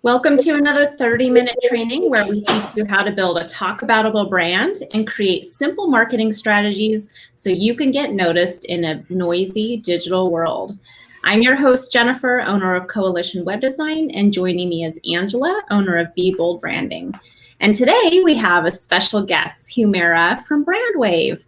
Welcome to another 30-minute training where we teach you how to build a talk-aboutable brand and create simple marketing strategies so you can get noticed in a noisy digital world. I'm your host, Jennifer, owner of Coalition Web Design, and joining me is Angela, owner of Be Bold Branding. And today we have a special guest, Humera from Brandwave.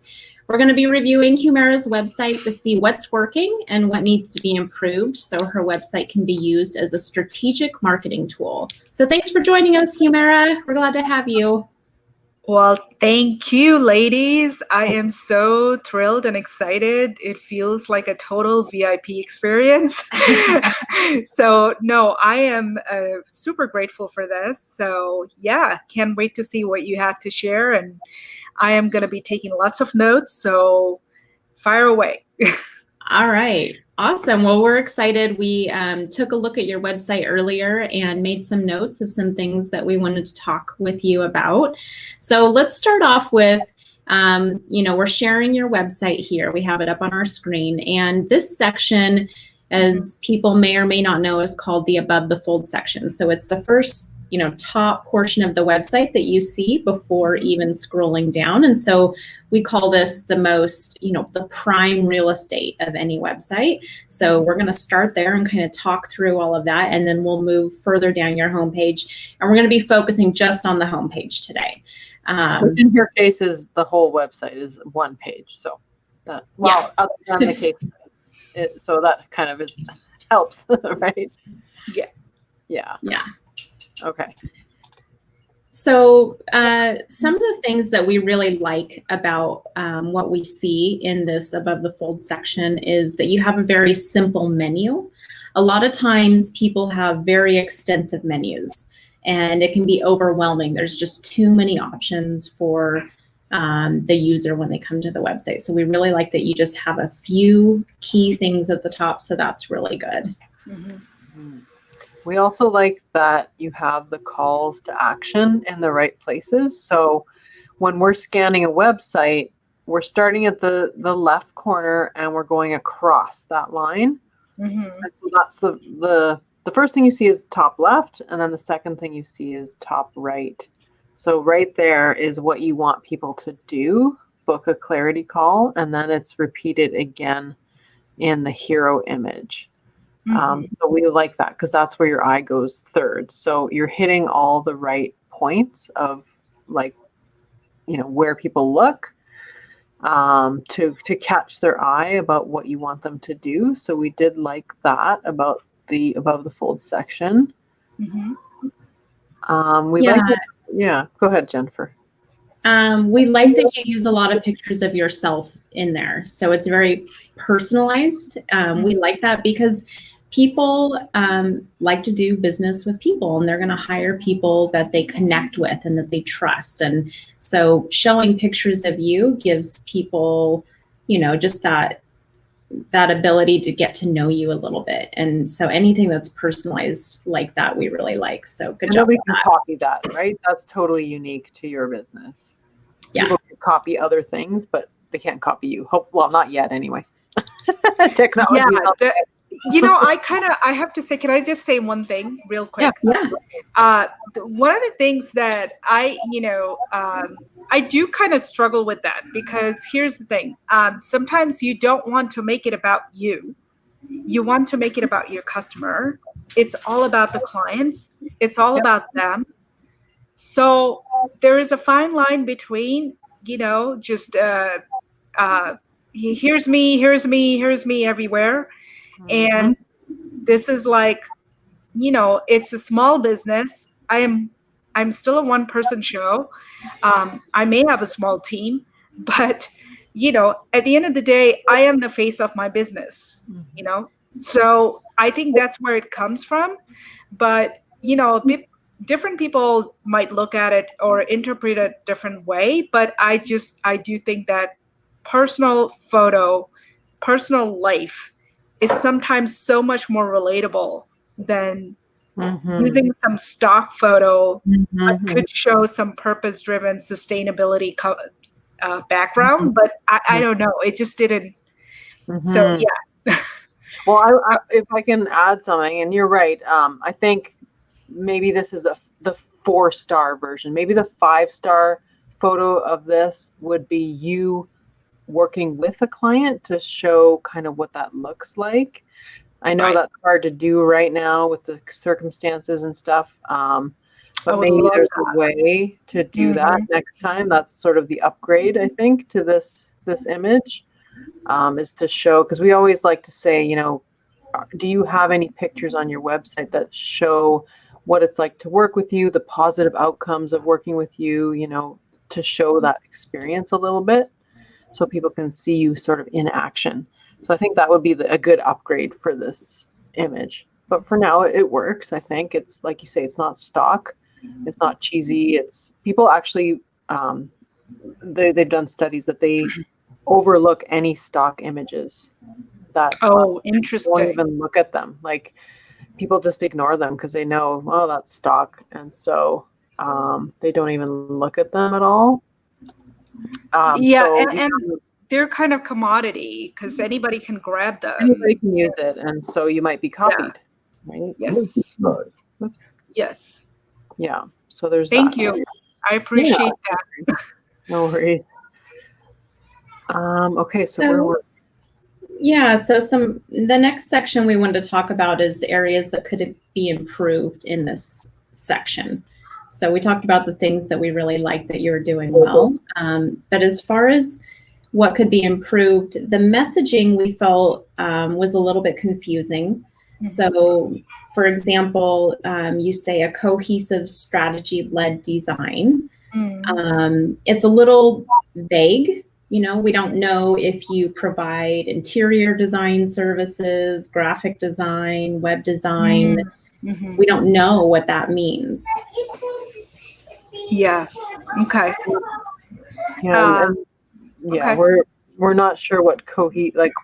We're going to be reviewing Humera's website to see what's working and what needs to be improved so her website can be used as a strategic marketing tool. So thanks for joining us, Humera. We're glad to have you. Well, thank you, ladies. I am so thrilled and excited. It feels like a total VIP experience. So, no, I am super grateful for this. So, yeah, can't wait to see what you had to share. And I am going to be taking lots of notes. So, fire away. All right. Awesome. Well, we're excited. We took a look at your website earlier and made some notes of some things that we wanted to talk with you about. So let's start off with, we're sharing your website here. We have it up on our screen. And this section, as people may or may not know, is called the Above the Fold section. So it's the first top portion of the website that you see before even scrolling down. And so we call this the most, the prime real estate of any website. So we're going to start there and kind of talk through all of that. And then we'll move further down your homepage. And we're going to be focusing just on the homepage today. In your case, is the whole website is one page. So that, well, other than the case, so that kind of helps, right? Yeah. Okay. So some of the things that we really like about what we see in this Above the Fold section is that you have a very simple menu. A lot of times people have very extensive menus and it can be overwhelming. There's just too many options for the user when they come to the website. So we really like that you just have a few key things at the top. So that's really good. Mm-hmm. We also like that you have the calls to action in the right places. So when we're scanning a website, we're starting at the left corner and we're going across that line. Mm-hmm. And so that's the first thing you see is top left, and then the second thing you see is top right. So right there is what you want people to do, book a clarity call, and then it's repeated again in the hero image. So we like that because that's where your eye goes third. So you're hitting all the right points of where people look to catch their eye about what you want them to do. So we did like that about the Above the Fold section. Mm-hmm. Go ahead, Jennifer. We like that you use a lot of pictures of yourself in there. So it's very personalized. We like that because people like to do business with people, and they're going to hire people that they connect with and that they trust. And so showing pictures of you gives people, just that ability to get to know you a little bit. And so anything that's personalized like that, we really like. So good job. Nobody can copy that, right? That's totally unique to your business. Yeah. People can copy other things, but they can't copy you. Well, not yet anyway. Technology. I have to say, can I just say one thing real quick? Yeah. One of the things that I do kind of struggle with that, because here's the thing. Sometimes you don't want to make it about you. You want to make it about your customer. It's all about the clients. It's all about them. So there is a fine line between, just here's me everywhere. And this is like, it's a small business. I'm still a one-person show. I may have a small team, but at the end of the day, I am the face of my business. So I think that's where it comes from. But different people might look at it or interpret it a different way. But I do think that personal life is sometimes so much more relatable than using some stock photo that could show some purpose-driven sustainability background, but I don't know. It just didn't. So yeah. Well, if I can add something, and you're right. I think maybe this is the 4-star version. Maybe the 5-star photo of this would be you working with a client to show kind of what that looks like. I know Right. that's hard to do right now with the circumstances and stuff. But would maybe love there's that. a way to do that next time. That's sort of the upgrade, I think, to this image, is to show, because we always like to say, you know, do you have any pictures on your website that show what it's like to work with you, the positive outcomes of working with you, you know, to show that experience a little bit so people can see you sort of in action. So I think that would be a good upgrade for this image. But for now, it works. I think it's like you say, it's not stock, it's not cheesy. It's people actually, they've done studies that they overlook any stock images that Oh, won't interesting. even look at them. Like people just ignore them because they know, oh, that's stock, and so they don't even look at them at all. Yeah, So and they're kind of commodity because anybody can grab them. anybody can use it, and so you might be copied, right? Yes. Oops. Yes. Yeah. So there's Thank that. you. I appreciate that. No worries. Okay, so where were yeah, so the next section we wanted to talk about is areas that could be improved in this section. So we talked about the things that we really like that you're doing well. But as far as what could be improved, the messaging we felt was a little bit confusing. So for example, you say a cohesive strategy-led design. It's a little vague. You know, we don't know if you provide interior design services, graphic design, web design. We don't know what that means. Yeah. Okay. yeah, yeah, okay. we're not sure what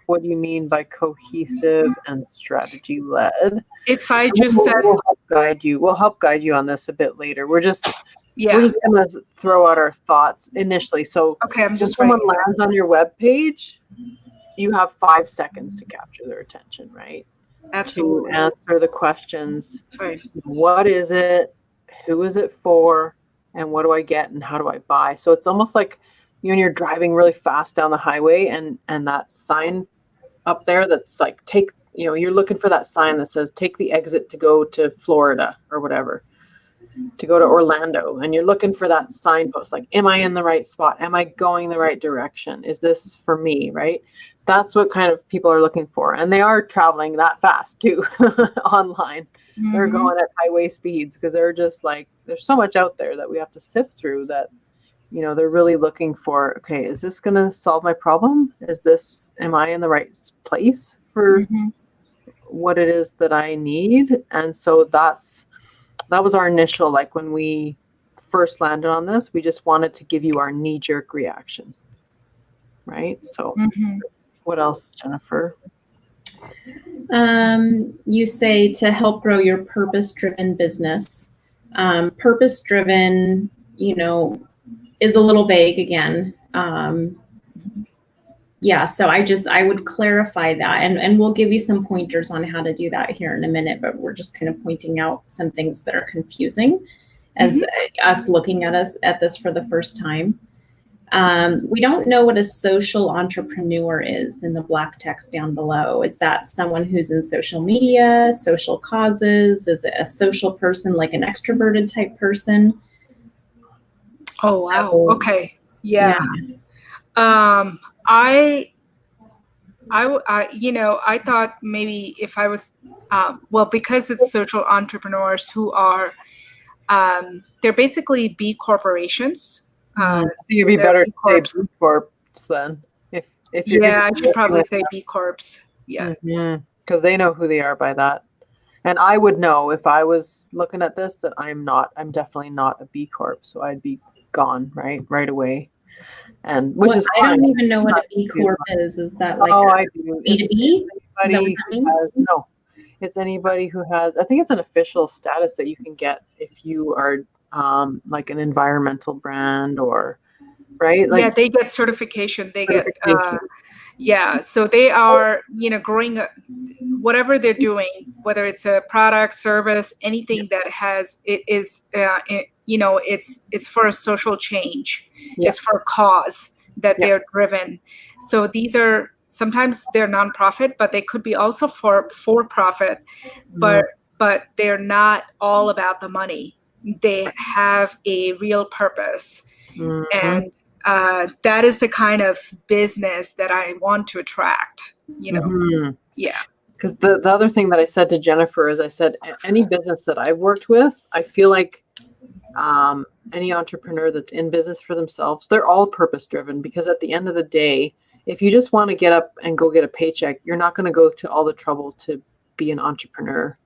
what do you mean by cohesive and strategy led? If I just said, We'll help guide you. We'll help guide you on this a bit later. We're just yeah. gonna throw out our thoughts initially. So Okay, I'm when just someone writing. lands on your web page, you have 5 seconds to capture their attention, right? Absolutely. To answer the questions. Right. What is it? Who is it for? And what do I get? And how do I buy? So it's almost like when you're driving really fast down the highway and that sign up there that's like, you're looking for that sign that says take the exit to go to Florida or whatever, to go to Orlando, and you're looking for that signpost, like, am I in the right spot? Am I going the right direction? Is this for me, right? That's what kind of people are looking for. And they are traveling that fast too online. They're going at highway speeds because they're just like, there's so much out there that we have to sift through that, they're really looking for, okay, is this going to solve my problem? Am I in the right place for what it is that I need? And so that was our initial, like when we first landed on this, we just wanted to give you our knee-jerk reaction, right? So what else, Jennifer? You say to help grow your purpose-driven business. Purpose-driven, is a little vague again. Yeah, so I would clarify that, and we'll give you some pointers on how to do that here in a minute, but we're just kind of pointing out some things that are confusing as us looking at this for the first time. We don't know what a social entrepreneur is in the black text down below. Is that someone who's in social media, social causes? Is it a social person, like an extroverted type person? Oh, wow. Okay. Yeah. I thought maybe if I was, because it's social entrepreneurs who are, they're basically B corporations. You'd be better to say B Corps then. If you're I should probably say B Corps. Yeah. Because they know who they are by that. And I would know if I was looking at this that I'm definitely not a B Corp. So I'd be gone right away. And which is fine. I don't even know what a B Corp is. Is that like I do. B2B? Is that what that means? No. It's anybody who has, I think it's an official status that you can get if you are like an environmental brand or, right? Like, yeah, they get certification. They get, Yeah, so they are, growing whatever they're doing, whether it's a product, service, anything that has it is, it's for a social change. Yeah. It's for a cause that Yeah. they're driven. So these are sometimes they're nonprofit, but they could be also for profit, but they're not all about the money. They have a real purpose, and that is the kind of business that I want to attract. Yeah. Because the other thing that I said to Jennifer is I said, any business that I've worked with, I feel like any entrepreneur that's in business for themselves, they're all purpose driven, because at the end of the day, if you just want to get up and go get a paycheck, you're not going to go to all the trouble to be an entrepreneur,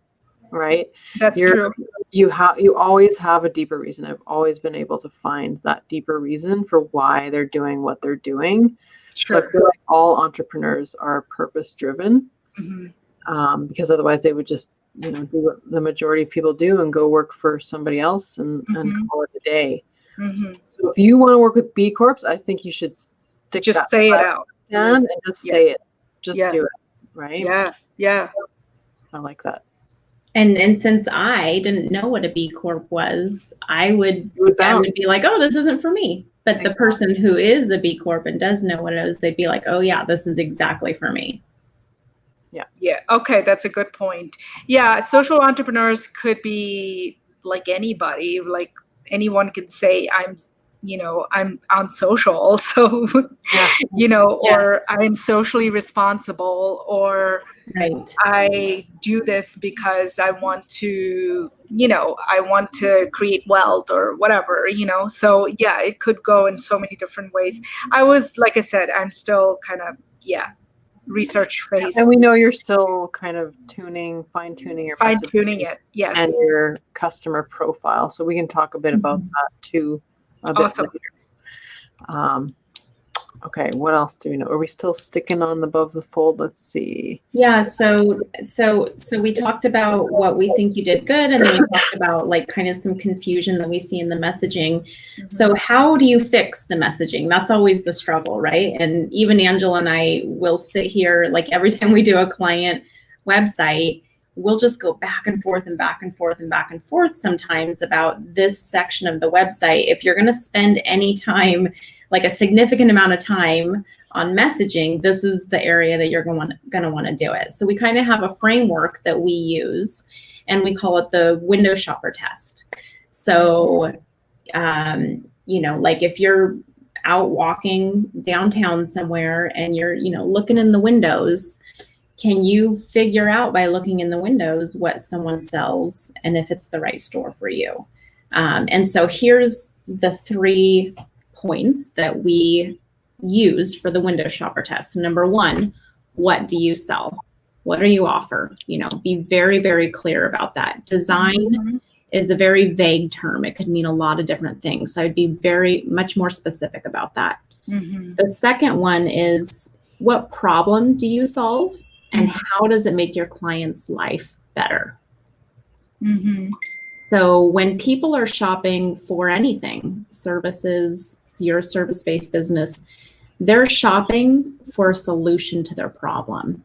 right? That's true. You always have a deeper reason. I've always been able to find that deeper reason for why they're doing what they're doing. Sure. So I feel like all entrepreneurs are purpose driven, because otherwise they would just do what the majority of people do and go work for somebody else and call it a day. So if you want to work with B Corps, I think you should just say it out and just say it. Just do it. Right? Yeah. I like that. And since I didn't know what a B Corp was, I would be like, oh, this isn't for me. But the person who is a B Corp and does know what it is, they'd be like, oh yeah, this is exactly for me. Yeah. Okay. That's a good point. Yeah. Social entrepreneurs could be like anybody, like anyone could say, I'm on social. So, or I'm socially responsible, or I do this because I want to, create wealth or whatever, so yeah, it could go in so many different ways. Like I said, I'm still kind of, research phase. And we know you're still kind of fine-tuning your it, yes, and your customer profile. So we can talk a bit about that too. Awesome. Okay, what else do we know? Are we still sticking on above the fold? Let's see. Yeah, so we talked about what we think you did good, and then we talked about like kind of some confusion that we see in the messaging. So how do you fix the messaging? That's always the struggle, right? And even Angela and I will sit here, like every time we do a client website, we'll just go back and forth and back and forth and back and forth sometimes about this section of the website. If you're going to spend any time, like a significant amount of time on messaging, this is the area that you're going to want to do it. So we kind of have a framework that we use, and we call it the window shopper test. So, like if you're out walking downtown somewhere and you're, looking in the windows, can you figure out by looking in the windows what someone sells and if it's the right store for you? And so here's the 3 points that we use for the window shopper test. Number 1, what do you sell? What do you offer? Be very, very clear about that. Design is a very vague term. It could mean a lot of different things. So I'd be much more specific about that. The second one is, what problem do you solve? And how does it make your client's life better? So when people are shopping for anything, services, you're a service-based business, they're shopping for a solution to their problem.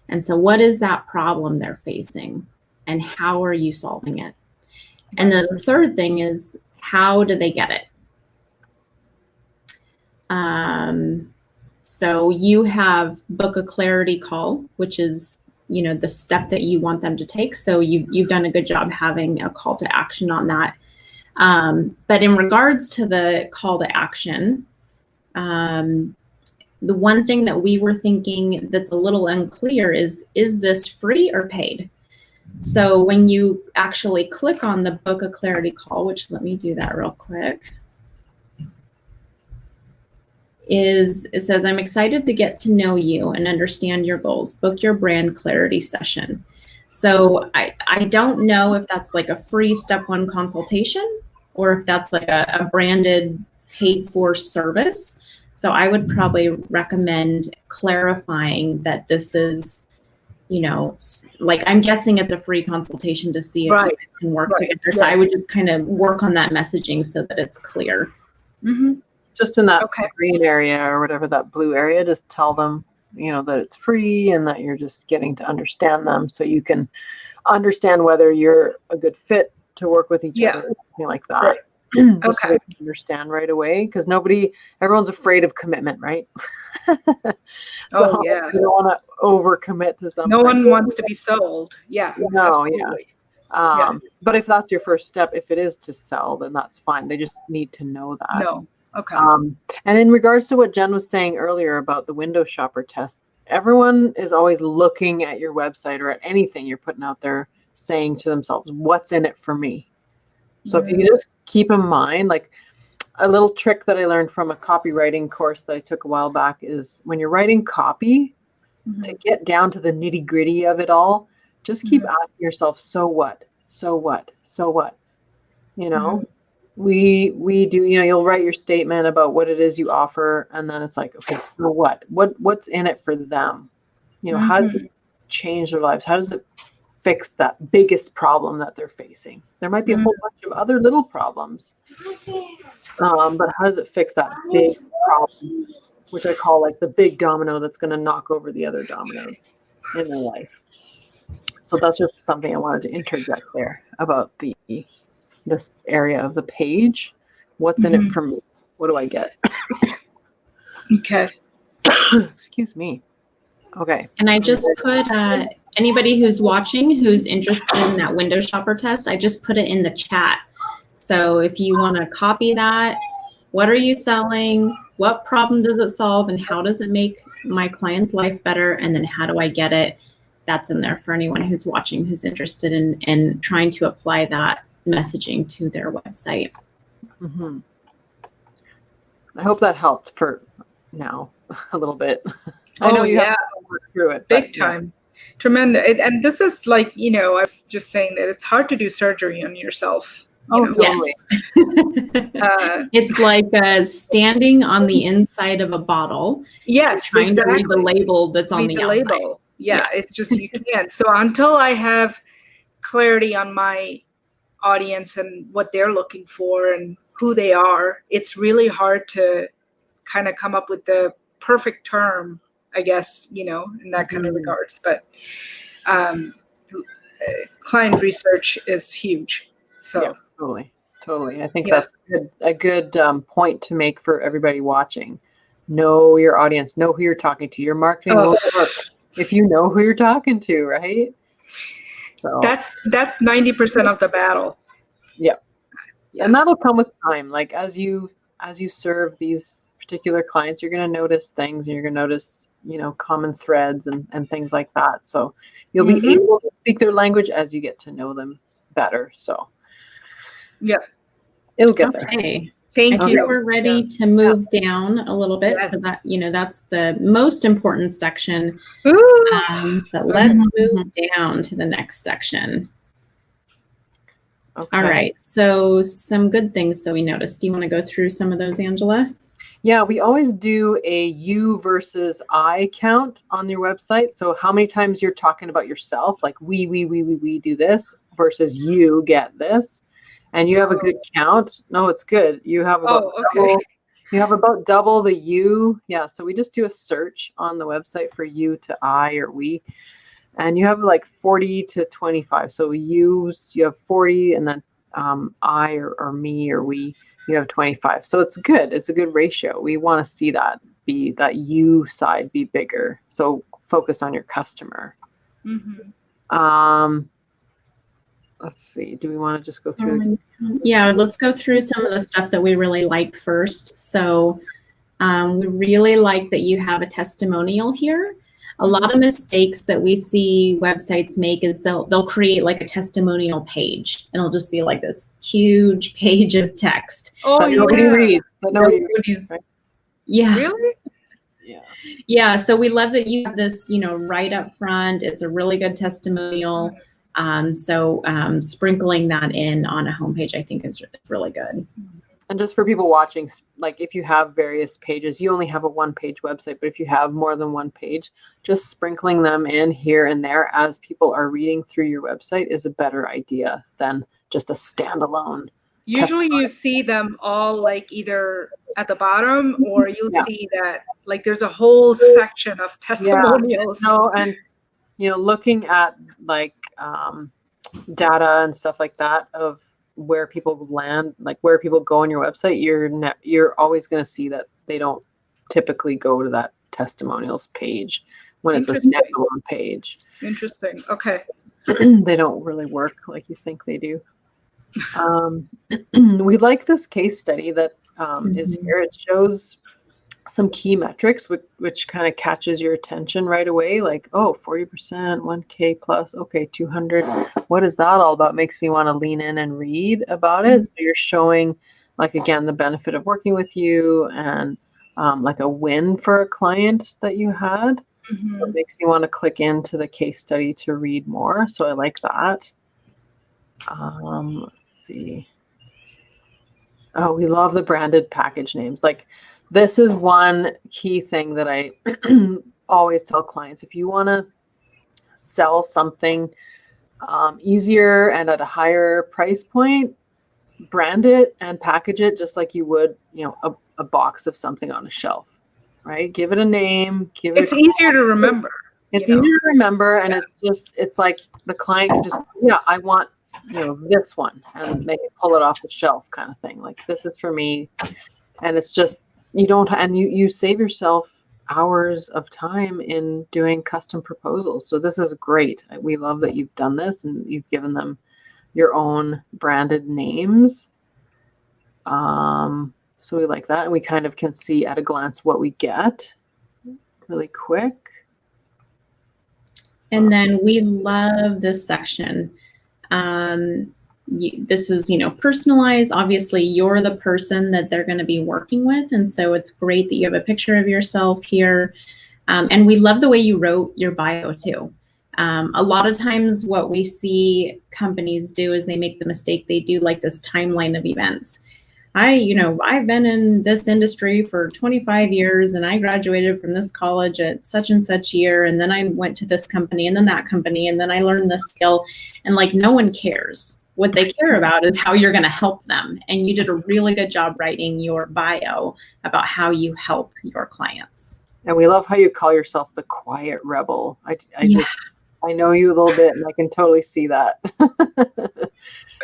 And so what is that problem they're facing? And how are you solving it? And then the third thing is, how do they get it? So you have book a clarity call, which is, the step that you want them to take. So you've done a good job having a call to action on that. But in regards to the call to action, the one thing that we were thinking that's a little unclear is this free or paid? So when you actually click on the book a clarity call, which let me do that real quick, it says, I'm excited to get to know you and understand your goals. Book your brand clarity session. So I don't know if that's like a free step 1 consultation or if that's like a branded paid for service. So I would probably recommend clarifying that this is, like I'm guessing it's a free consultation to see if you guys can work together. Yes. So I would just kind of work on that messaging so that it's clear. Just in that green area or whatever, that blue area, just tell them that it's free and that you're just getting to understand them so you can understand whether you're a good fit to work with each other, something like that. Right. Just so they can understand right away, because everyone's afraid of commitment, right? So you don't want to overcommit to something. No one wants to be sold. Yeah. No, absolutely. But if that's your first step, if it is to sell, then that's fine. They just need to know that. No. Okay. And in regards to what Jen was saying earlier about the window shopper test, everyone is always looking at your website or at anything you're putting out there, saying to themselves, what's in it for me? So if you just keep in mind, like a little trick that I learned from a copywriting course that I took a while back is when you're writing copy, to get down to the nitty gritty of it all, just keep asking yourself, so what? So what? So what? We do, you'll write your statement about what it is you offer, and then it's like, okay, so what's in it for them? How does it change their lives? How does it fix that biggest problem that they're facing? There might be a whole bunch of other little problems, but how does it fix that big problem, which I call like the big domino that's going to knock over the other dominoes in their life? So that's just something I wanted to interject there about this area of the page. What's in it for me? What do I get? Okay. Excuse me. Okay. And I just put anybody who's watching who's interested in that window shopper test, I just put it in the chat. So if you want to copy that, what are you selling? What problem does it solve? And how does it make my client's life better? And then how do I get it? That's in there for anyone who's watching, who's interested in trying to apply that messaging to their website. I hope that helped for now a little bit. I know you have to work through it. Big time. Tremendous. And this is like, I was just saying that it's hard to do surgery on yourself. Totally. Yes. It's like standing on the inside of a bottle. Yes, trying to read the label that's on the outside. Label. Yeah, it's just you can't. So until I have clarity on my audience and what they're looking for and who they are, it's really hard to kind of come up with the perfect term, I guess, in that kind of regards. But client research is huge. So totally. I think that's a good point to make for everybody watching. Know your audience. Know who you're talking to. Your marketing will work if you know who you're talking to, right? So that's 90% of the battle. Yeah. And that'll come with time. Like as you serve these particular clients, you're going to notice things, and you're going to notice, common threads and things like that. So you'll be able to speak their language as you get to know them better. So it'll get there. Thank I you. think we're ready to move down a little bit. So that, that's the most important section. But let's move down to the next section. Okay. All right. So some good things that we noticed. Do you want to go through some of those, Angela? Yeah, we always do a you versus I count on your website. So how many times you're talking about yourself, like we do this versus you get this. And you have a good count. No, it's good. You have about double the you. Yeah. So we just do a search on the website for you to I or we. And you have like 40 to 25. So you have 40, and then I or me or we, you have 25. So it's good. It's a good ratio. We want to see that you side be bigger. So focus on your customer. Let's see. Do we want to just go through? Yeah, let's go through some of the stuff that we really like first. So we really like that you have a testimonial here. A lot of mistakes that we see websites make is they'll create like a testimonial page, and it'll just be like this huge page of text. That nobody reads. That nobody reads. Right? Yeah. Really? Yeah. So we love that you have this, right up front. It's a really good testimonial. So sprinkling that in on a homepage, I think is really good. And just for people watching, like if you have various pages, you only have a one-page website, but if you have more than one page, just sprinkling them in here and there as people are reading through your website is a better idea than just a standalone Usually you see them all like either at the bottom, or you'll Yeah. see that like there's a whole section of testimonials. No, and looking at like data and stuff like that of where people land, like where people go on your website, you're always going to see that they don't typically go to that testimonials page when it's a standalone page. Interesting. Okay. They don't really work like you think they do. We like this case study that is here. It shows some key metrics, which kind of catches your attention right away. Like, oh, 40%, 1K plus, okay, 200. What is that all about? Makes me want to lean in and read about it. So you're showing, like, again, the benefit of working with you and like a win for a client that you had. So it makes me want to click into the case study to read more. So I like that. Let's see. Oh, we love the branded package names. Like, this is one key thing that I always tell clients. If you want to sell something easier and at a higher price point, brand it and package it just like you would, a box of something on a shelf, right? Give it a name. It's easier to remember. It's easier to remember, and it's like the client can just, I want, this one, and they can pull it off the shelf kind of thing. Like, this is for me. And it's just, you save yourself hours of time in doing custom proposals. So this is great. We love that you've done this and you've given them your own branded names. So we like that. And we kind of can see at a glance what we get really quick. And then we love this section. This is, personalized. Obviously, you're the person that they're going to be working with. And so it's great that you have a picture of yourself here. And we love the way you wrote your bio too. A lot of times what we see companies do is they make the mistake. They do like this timeline of events. I've been in this industry for 25 years and I graduated from this college at such and such year. And then I went to this company and then that company. And then I learned this skill, and like, no one cares. What they care about is how you're going to help them. And you did a really good job writing your bio about how you help your clients. And we love how you call yourself the quiet rebel. I know you a little bit and I can totally see that.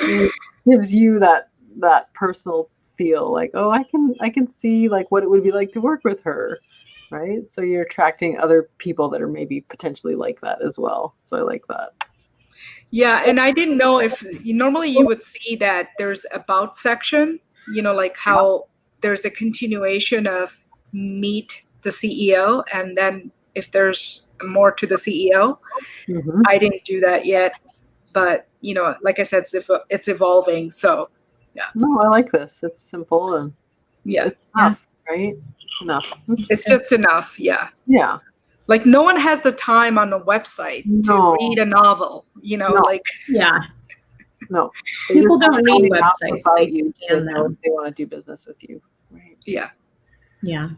It gives you that personal feel, like, oh, I can see like what it would be like to work with her, right? So you're attracting other people that are maybe potentially like that as well. So I like that. Yeah, and I didn't know if normally you would see that there's about section, like how there's a continuation of meet the CEO, and then if there's more to the CEO. I didn't do that yet, but like I said, it's evolving. So yeah. No, I like this. It's simple and it's enough, right? It's enough. It's just enough. Yeah. Yeah. Like, no one has the time on the website to read a novel, like. Yeah. No. People don't read websites. They want to do business with you. Right. Yeah. Yeah.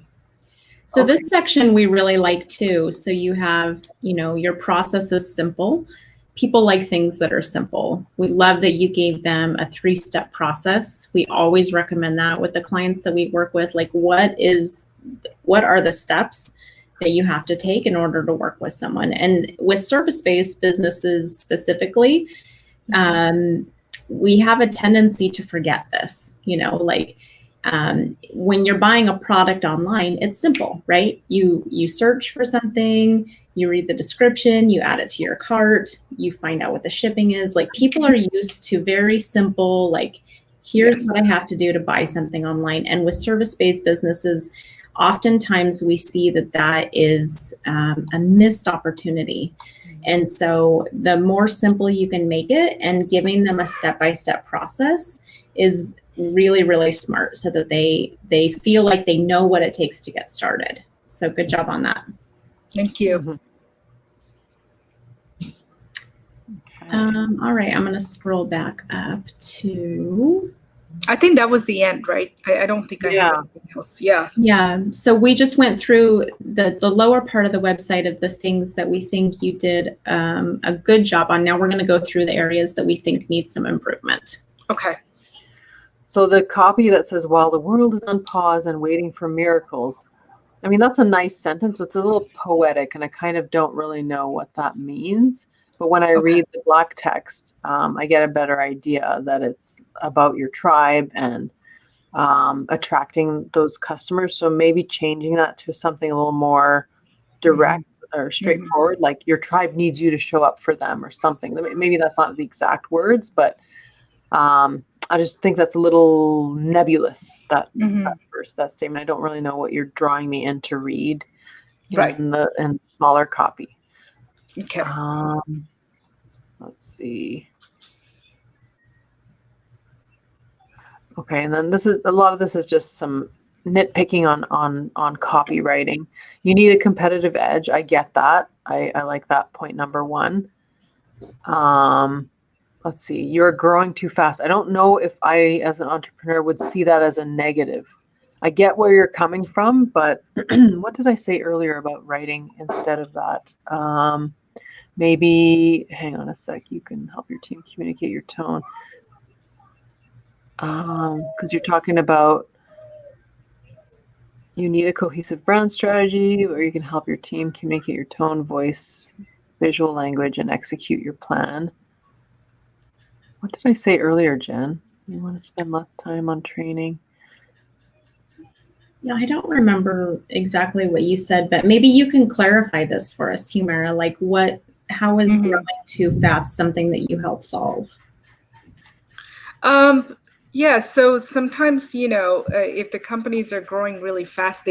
So this section we really like too. So you have, your process is simple. People like things that are simple. We love that you gave them a 3-step process. We always recommend that with the clients that we work with. Like, what are the steps that you have to take in order to work with someone? And with service-based businesses specifically, we have a tendency to forget this, when you're buying a product online, it's simple, right? You search for something, you read the description, you add it to your cart, you find out what the shipping is. Like, people are used to very simple, like, here's what I have to do to buy something online. And with service-based businesses, oftentimes we see that is a missed opportunity. And so the more simple you can make it, and giving them a step-by-step process is really, really smart, so that they feel like they know what it takes to get started. So good job on that. Thank you. All right, I'm going to scroll back up to. I think that was the end, right? I don't think I have anything else. Yeah. Yeah. So we just went through the lower part of the website of the things that we think you did a good job on. Now we're going to go through the areas that we think need some improvement. Okay. So the copy that says, while the world is on pause and waiting for miracles, I mean, that's a nice sentence, but it's a little poetic, and I kind of don't really know what that means. But when I read the black text, I get a better idea that it's about your tribe and attracting those customers. So maybe changing that to something a little more direct or straightforward, like your tribe needs you to show up for them or something. Maybe that's not the exact words, but I just think that's a little nebulous, that statement. I don't really know what you're drawing me in to read in the smaller copy. Okay. Let's see. Okay, and then this is a lot of this is just some nitpicking on copywriting. You need a competitive edge. I get that. I like that point number one. Let's see. You're growing too fast. I don't know if I, as an entrepreneur, would see that as a negative. I get where you're coming from, but what did I say earlier about writing instead of that? Maybe, hang on a sec. You can help your team communicate your tone. Because you're talking about you need a cohesive brand strategy, or you can help your team communicate your tone, voice, visual language, and execute your plan. What did I say earlier, Jen? You want to spend less time on training? Yeah, I don't remember exactly what you said, but maybe you can clarify this for us, Humira. Like how is growing too fast something that you help solve? Yeah, so sometimes, if the companies are growing really fast,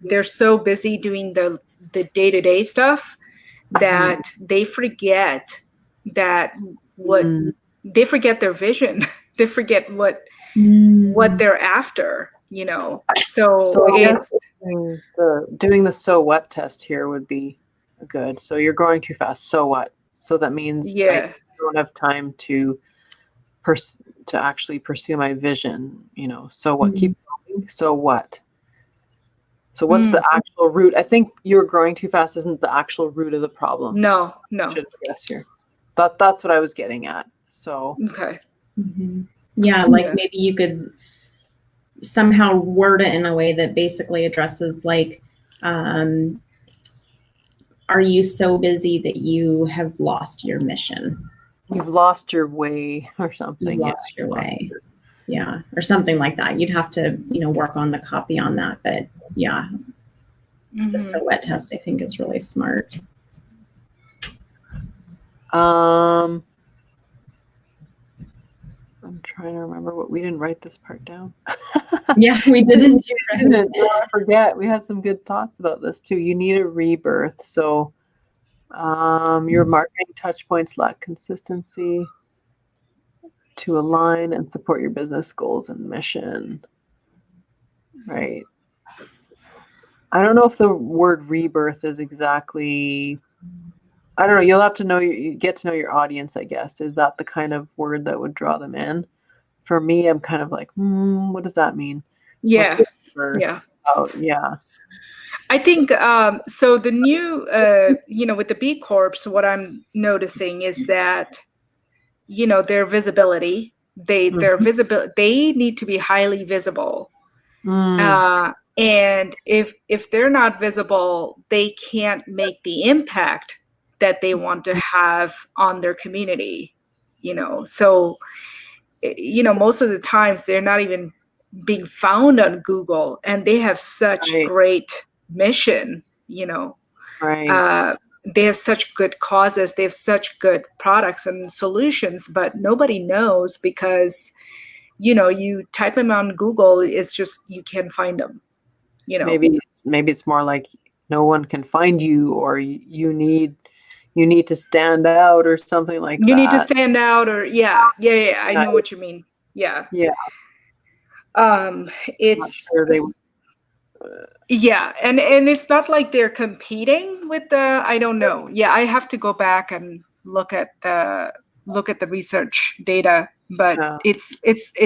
they're so busy doing the day-to-day stuff that they forget that they forget their vision. They forget what they're after, So I guess doing the so what test here would be good. So you're growing too fast. So what? So that means I don't have time to actually pursue my vision. So what? Keep going. So what? So what's the actual root? I think you're growing too fast isn't the actual root of the problem. No. Should guess here. That's what I was getting at. So okay. Yeah, like maybe you could somehow word it in a way that basically addresses like, are you so busy that you have lost your mission? You've lost your way or something. You lost your way. Yeah, or something like that. You'd have to, work on the copy on that. But yeah, the so what test I think is really smart. I'm trying to remember what we didn't write this part down. Yeah, we didn't. I forget. We had some good thoughts about this too. You need a rebirth. So your marketing touch points lack consistency to align and support your business goals and mission. Right. I don't know if the word rebirth is exactly, I don't know. You'll have to you get to know your audience, I guess. Is that the kind of word that would draw them in? For me, I'm kind of like, what does that mean? Yeah. Yeah. I think so. The new, with the B Corps, what I'm noticing is that, their visibility, their visibility, they need to be highly visible. And if they're not visible, they can't make the impact that they want to have on their community. So, most of the times they're not even being found on Google, and they have such great mission, they have such good causes, they have such good products and solutions, but nobody knows because, you type them on Google, it's just, you can't find them, Maybe it's more like no one can find you, or you need to stand out or something like that. You need to stand out, or I know what you mean. Yeah. It's and it's not like they're competing with I don't know. Yeah, I have to go back and look at the research data, but it's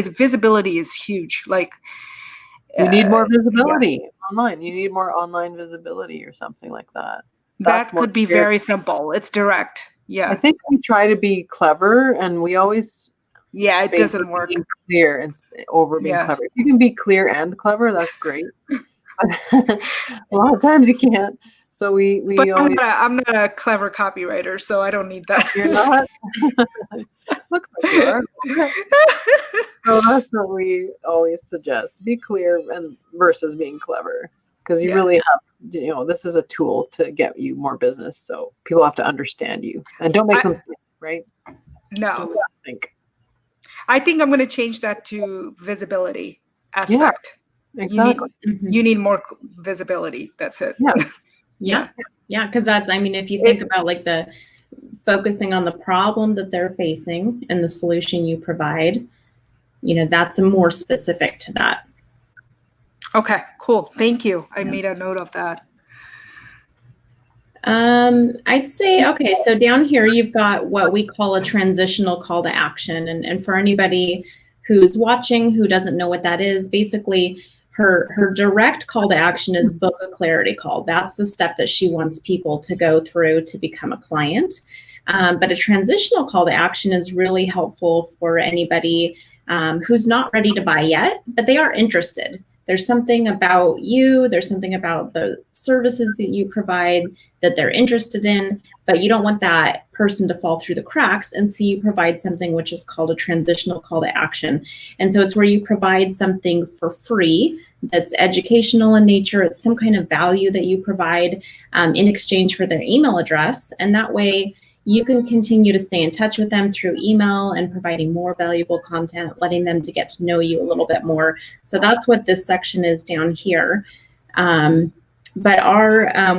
visibility is huge. Like you need more visibility online. You need more online visibility or something like that. That could be very simple. It's direct. Yeah. I think we try to be clever, and we always Yeah, it phase doesn't of work. being clear and over being Yeah. clever. If you can be clear and clever, that's great. A lot of times you can't. So we But always. I'm not a clever copywriter, so I don't need that. You're not. Looks like you are. So that's what we always suggest: be clear and versus being clever, because you Yeah. really have. This is a tool to get you more business. So people have to understand you, and don't make them think, right. No. Don't make them think. I think I'm going to change that to visibility aspect. Exactly. You need more visibility. That's it. Yeah. Yeah, because that's, I mean, if you think about like the focusing on the problem that they're facing and the solution you provide, that's more specific to that. Okay, cool. Thank you. I made a note of that. I'd say, okay, so down here you've got what we call a transitional call to action. And for anybody who's watching who doesn't know what that is, basically her direct call to action is book a clarity call. That's the step that she wants people to go through to become a client. But a transitional call to action is really helpful for anybody who's not ready to buy yet, but they are interested. There's something about you, there's something about the services that you provide that they're interested in, but you don't want that person to fall through the cracks. And so you provide something which is called a transitional call to action. And so it's where you provide something for free that's educational in nature. It's some kind of value that you provide in exchange for their email address. And that way you can continue to stay in touch with them through email and providing more valuable content, letting them to get to know you a little bit more. So that's what this section is down here. But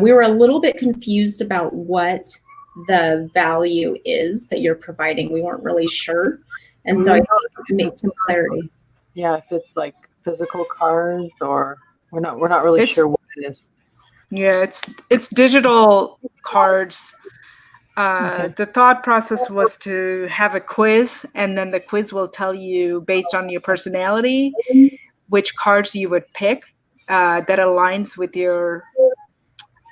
we were a little bit confused about what the value is that you're providing. We weren't really sure. And so I think it made some clarity. Yeah, if it's like physical cards or we're not really sure what it is. Yeah, it's digital cards. The thought process was to have a quiz, and then the quiz will tell you based on your personality which cards you would pick that aligns with your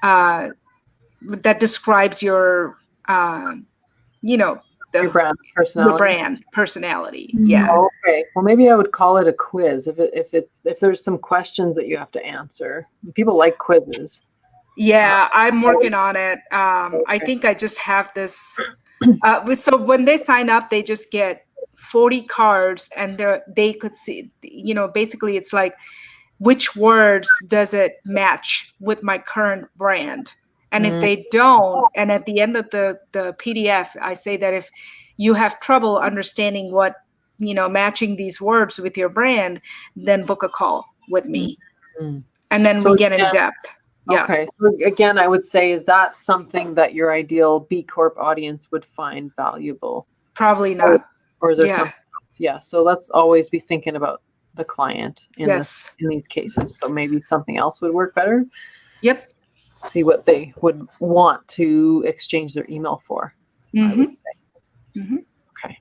that describes your Your brand personality. Your brand personality. Yeah. Oh, okay. Well, maybe I would call it a quiz if there's some questions that you have to answer. People like quizzes. Yeah, I'm working on it. I think I just have this. So when they sign up, they just get 40 cards, and they could see. Basically, it's like, which words does it match with my current brand? And if they don't, and at the end of the PDF, I say that if you have trouble understanding what matching these words with your brand, then book a call with me, and then we get in depth. Yeah. Okay. So again, I would say, is that something that your ideal B Corp audience would find valuable? Probably not. Or is there something else? Yeah. So let's always be thinking about the client in these cases. So maybe something else would work better. Yep. See what they would want to exchange their email for. I would say. Okay.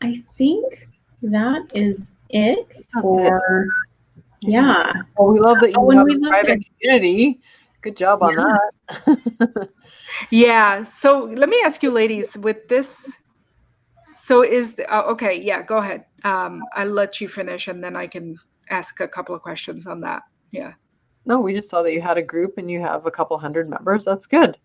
I think that is it for. Yeah. Well, we love that you have a private community. Good job on that. Yeah. So let me ask you, ladies, with this. So okay. Yeah. Go ahead. I'll let you finish, and then I can ask a couple of questions on that. Yeah. No, we just saw that you had a group and you have a couple hundred members. That's good.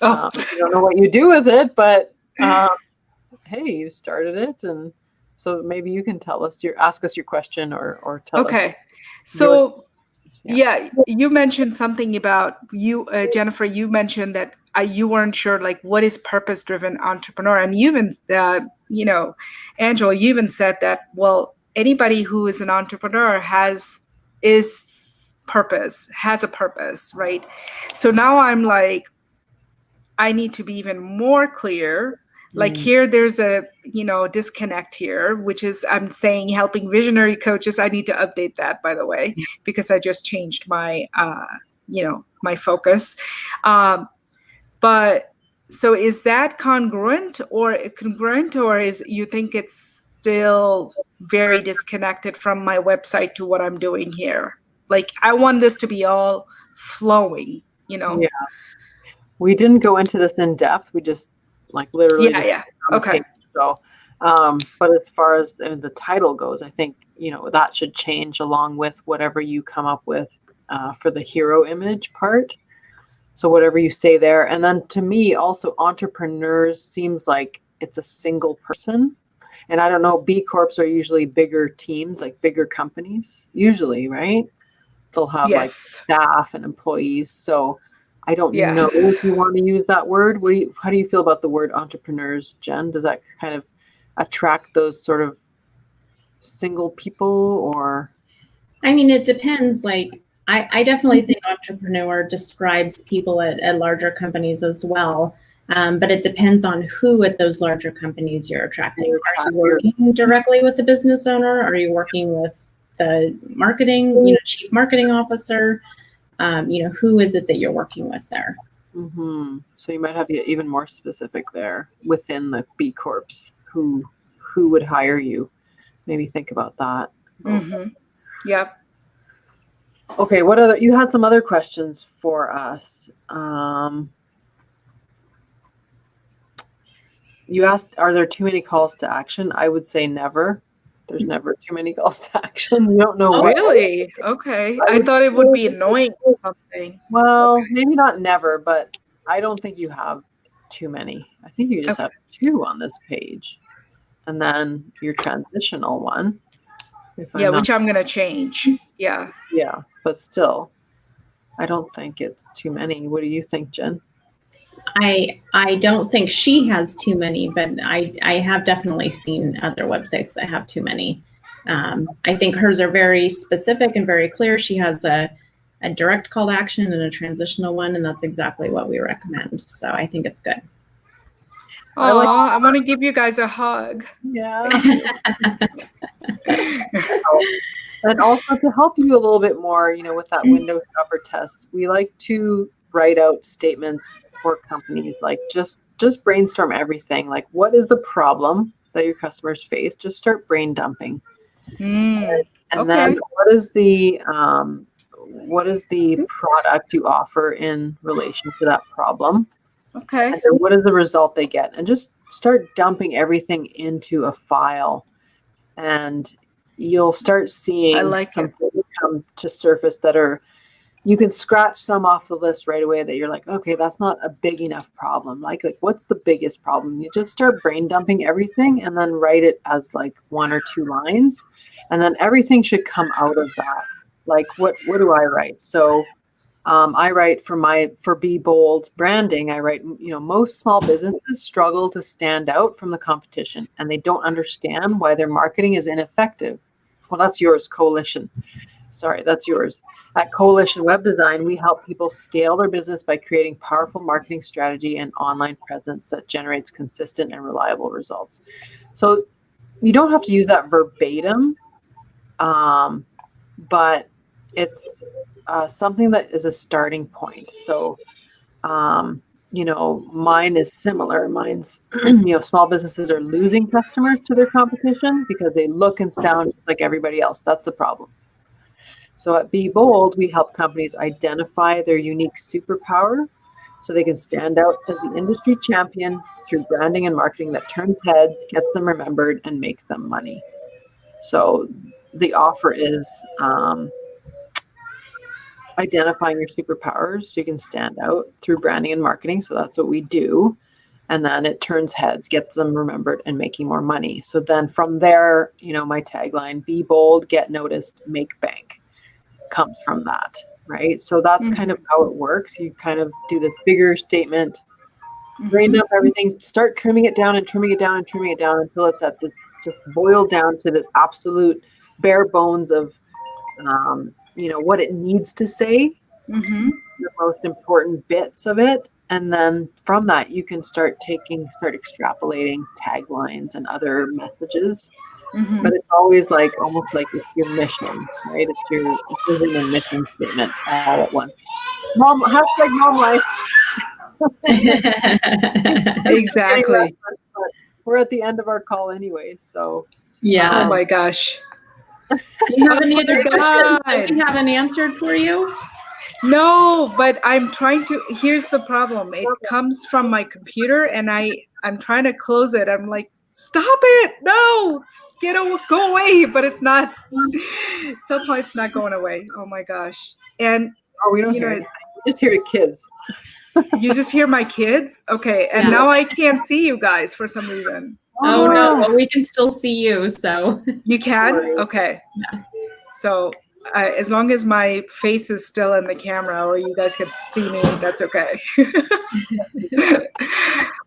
Oh, I don't know what you do with it, but hey, you started it, and so maybe you can ask us your question or tell us. Okay. So you mentioned something about Jennifer. You mentioned that you weren't sure, like, what is purpose-driven entrepreneur, and you even, Angela, you even said that, well, anybody who is an entrepreneur has a purpose, right? So now I'm like, I need to be even more clear. Like here, there's a disconnect here, which is I'm saying helping visionary coaches. I need to update that, by the way, because I just changed my my focus. But so is that congruent, or is you think it's still very disconnected from my website to what I'm doing here? Like, I want this to be all flowing, Yeah. We didn't go into this in depth. We just literally. Yeah. Okay. So, but as far as the title goes, I think, that should change along with whatever you come up with for the hero image part. So whatever you say there. And then to me, also entrepreneurs seems like it's a single person. And I don't know, B Corps are usually bigger teams, like bigger companies, usually, right? They'll have like Yes. staff and employees. So I don't Yeah. know if you want to use that word. How do you feel about the word entrepreneurs, Jen? Does that kind of attract those sort of single people, or? I mean, it depends. Like, I definitely think entrepreneur describes people at larger companies as well. But it depends on who at those larger companies you're attracting. Are you working directly with the business owner? Are you working with the marketing, chief marketing officer? Who is it that you're working with there? Mm-hmm. So you might have to get even more specific there within the B Corps. Who would hire you? Maybe think about that. Mm-hmm. Yep. Okay, you had some other questions for us. You asked, are there too many calls to action? I would say never. There's never too many calls to action. You don't know Oh, what. really? Okay. I thought it would be annoying or something. Well, Okay. maybe not never, but I don't think you have too many. I think you just have 2 on this page. And then your transitional one. Which I'm going to change. Yeah. Yeah, but still, I don't think it's too many. What do you think, Jen? I don't think she has too many, but I have definitely seen other websites that have too many. I think hers are very specific and very clear. She has a direct call to action and a transitional one, and that's exactly what we recommend. So I think it's good. I want to give you guys a hug. Yeah. And also to help you a little bit more, with that window shopper test, we like to write out statements for companies, like just brainstorm everything. Like, what is the problem that your customers face? Just start brain dumping. And then what is the product you offer in relation to that problem? Okay. And then what is the result they get? And just start dumping everything into a file. And you'll start seeing some things come to surface that you can scratch some off the list right away that you're like, okay, that's not a big enough problem. Like what's the biggest problem? You just start brain dumping everything and then write it as like 1 or 2 lines. And then everything should come out of that. Like what do I write? So I write for Be Bold branding. I write, most small businesses struggle to stand out from the competition and they don't understand why their marketing is ineffective. Well, that's yours, Coalition. Sorry, that's yours. At Coalition Web Design, we help people scale their business by creating powerful marketing strategy and online presence that generates consistent and reliable results. So you don't have to use that verbatim, but it's something that is a starting point. So, mine is similar. Mine's, small businesses are losing customers to their competition because they look and sound just like everybody else. That's the problem. So at Be Bold, we help companies identify their unique superpower so they can stand out as the industry champion through branding and marketing that turns heads, gets them remembered, and make them money. So the offer is identifying your superpowers so you can stand out through branding and marketing. So that's what we do. And then it turns heads, gets them remembered, and making more money. So then from there, my tagline, Be Bold, Get Noticed, Make Bank, comes from that, right? So that's kind of how it works. You kind of do this bigger statement, brain dump everything, start trimming it down and trimming it down and trimming it down until it's at this, just boiled down to the absolute bare bones of, what it needs to say, the most important bits of it. And then from that, you can start extrapolating taglines and other messages. But it's always almost like it's your mission, right? It's your vision and mission statement all at once. Mom life. Exactly. We're at the end of our call anyway, so yeah. Oh my gosh. Do you have any other questions that we haven't answered for you? No, but I'm trying to. Here's the problem. It comes from my computer, and I'm trying to close it. I'm like, Stop it. No, go away. But it's not, somehow it's not going away. Oh my gosh. And Oh, we don't hear anything. We just hear the kids. you just hear my kids? Okay. And Yeah. now I can't see you guys for some reason. Oh no, well, we can still see you, so. You can? Okay. Yeah. So as long as my face is still in the camera or you guys can see me, that's okay.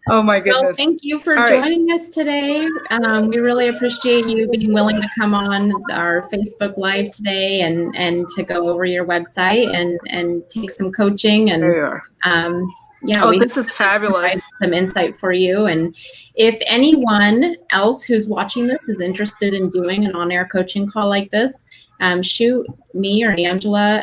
Oh my goodness. Well, thank you for joining us today. We really appreciate you being willing to come on our Facebook Live today and to go over your website and take some coaching. And there you are. yeah, this is fabulous. Some insight for you. And if anyone else who's watching this is interested in doing an on-air coaching call like this, shoot me or Angela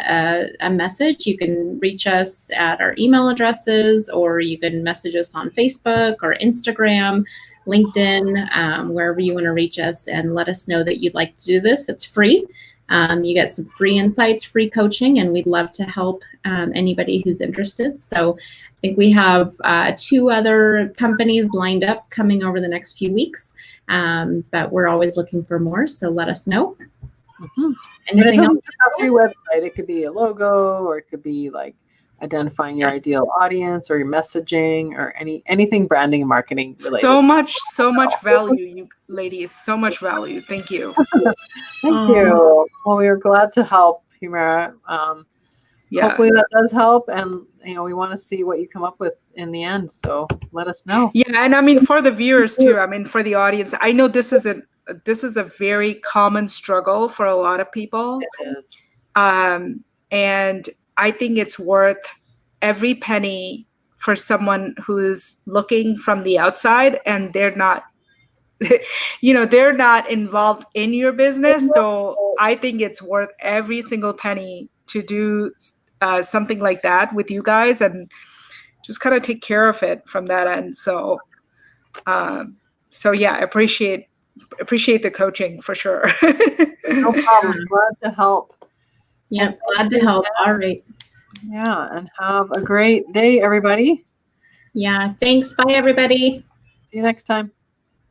a message. You can reach us at our email addresses, or you can message us on Facebook or Instagram, LinkedIn, wherever you want to reach us, and let us know that you'd like to do this. It's free. You get some free insights, free coaching, and we'd love to help anybody who's interested. So I think we have 2 other companies lined up coming over the next few weeks, but we're always looking for more, so let us know. Mm-hmm. And it doesn't just have to be your website. It could be a logo, or it could be like identifying your ideal audience, or your messaging, or anything branding and marketing related. So much value, you ladies. So much value. Thank you. Thank you. Well, we are glad to help, Humira. Hopefully that does help, and we want to see what you come up with in the end. So let us know. Yeah, and I mean for the viewers too. I mean for the audience. I know this is a very common struggle for a lot of people. It is. And I think it's worth every penny for someone who's looking from the outside and they're not, they're not involved in your business. So I think it's worth every single penny to do something like that with you guys and just kind of take care of it from that end. So yeah, appreciate the coaching for sure. No problem. Glad to help. Yes, glad to help. All right. Yeah, and have a great day, everybody. Yeah, thanks. Bye, everybody. See you next time.